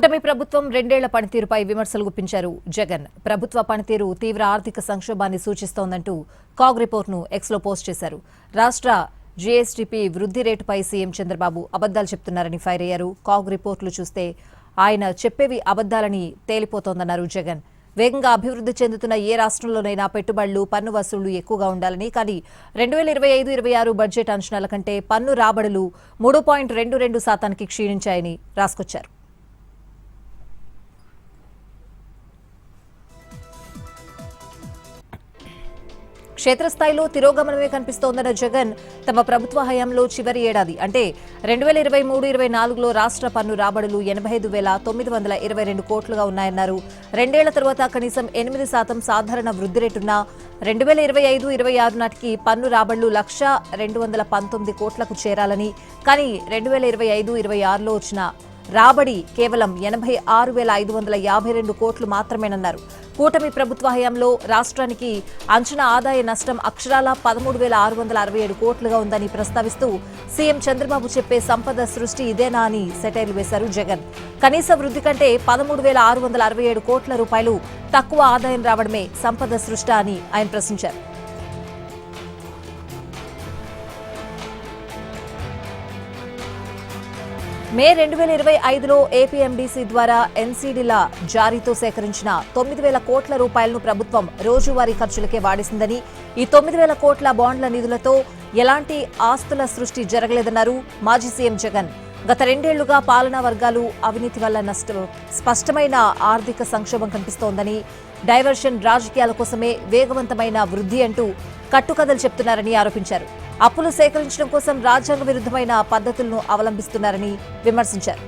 కూటమి ప్రభుత్వం రెండేళ్ల పనితీరుపై విమర్శలు గుప్పించారు జగన్. ప్రభుత్వ పనితీరు తీవ్ర ఆర్థిక సంక్షోభాన్ని సూచిస్తోందంటూ కాగ్ రిపోర్ట్ను ఎక్స్లో పోస్ట్ చేశారు. రాష్ట్ర జీఎస్టీపీ వృద్ధి రేటుపై సీఎం చంద్రబాబు అబద్దాలు చెప్తున్నారని ఫైర్ అయ్యారు. కాగ్ రిపోర్టులు చూస్తే ఆయన చెప్పేవి అబద్దాలని తేలిపోతోందన్నారు జగన్. వేగంగా అభివృద్ధి చెందుతున్న ఏ రాష్ట్రంలోనైనా పెట్టుబడులు, పన్ను వసూళ్లు ఎక్కువగా ఉండాలని, కానీ 2025-26 బడ్జెట్ అంచనాల కంటే పన్ను రాబడులు 3.22% క్షీణించాయని రాసుకొచ్చారు. క్షేత్రస్థాయిలో తిరోగమనమే కనిపిస్తోందన్న జగన్, తమ ప్రభుత్వ హయాంలో చివరి ఏడాది అంటే 2023-24లో రాష్ట్ర పన్ను రాబడులు 85,922 కోట్లుగా ఉన్నాయన్నారు. రెండేళ్ల తర్వాత కనీసం 8% సాధారణ వృద్ధి రేటున్న 2025-26 నాటికి పన్ను రాబడులు 1,219 కోట్లకు చేరాలని, కానీ 2025-26లో వచ్చిన రాబడి కేవలం 86,552 కోట్లు మాత్రమేనన్నారు. కూటమి ప్రభుత్వ హయాంలో రాష్ట్రానికి అంచనా ఆదాయ నష్టం అక్షరాల 13,667 కోట్లుగా ఉందని ప్రస్తావిస్తూ సీఎం చంద్రబాబు చెప్పే సంపద సృష్టి ఇదేనా అని సెటైర్లు వేశారు జగన్. కనీస వృద్ధి కంటే 13,667 కోట్ల రూపాయలు తక్కువ ఆదాయం రావడమే సంపద సృష్టి అని ఆయన ప్రశ్నించారు. మే 2025లో ఏపీఎండీసీ ద్వారా ఎన్సీడీల జారీతో సేకరించిన 9,000 కోట్ల రూపాయలను ప్రభుత్వం రోజువారీ ఖర్చులకే వాడేసిందని, ఈ 9,000 కోట్ల బాండ్ల నిధులతో ఎలాంటి ఆస్తుల సృష్టి జరగలేదన్నారు మాజీ సీఎం జగన్. గత రెండేళ్లుగా పాలనా వర్గాలు అవినీతి వల్ల స్పష్టమైన ఆర్థిక సంక్షోభం కనిపిస్తోందని, డైవర్షన్ రాజకీయాల కోసమే వేగవంతమైన వృద్ధి అంటూ కట్టుకథలు చెప్తున్నారని ఆరోపించారు. అప్పులు సేకరించడం కోసం రాజ్యాంగ విరుద్ధమైన పద్ధతులను అవలంబిస్తున్నారని విమర్శించారు.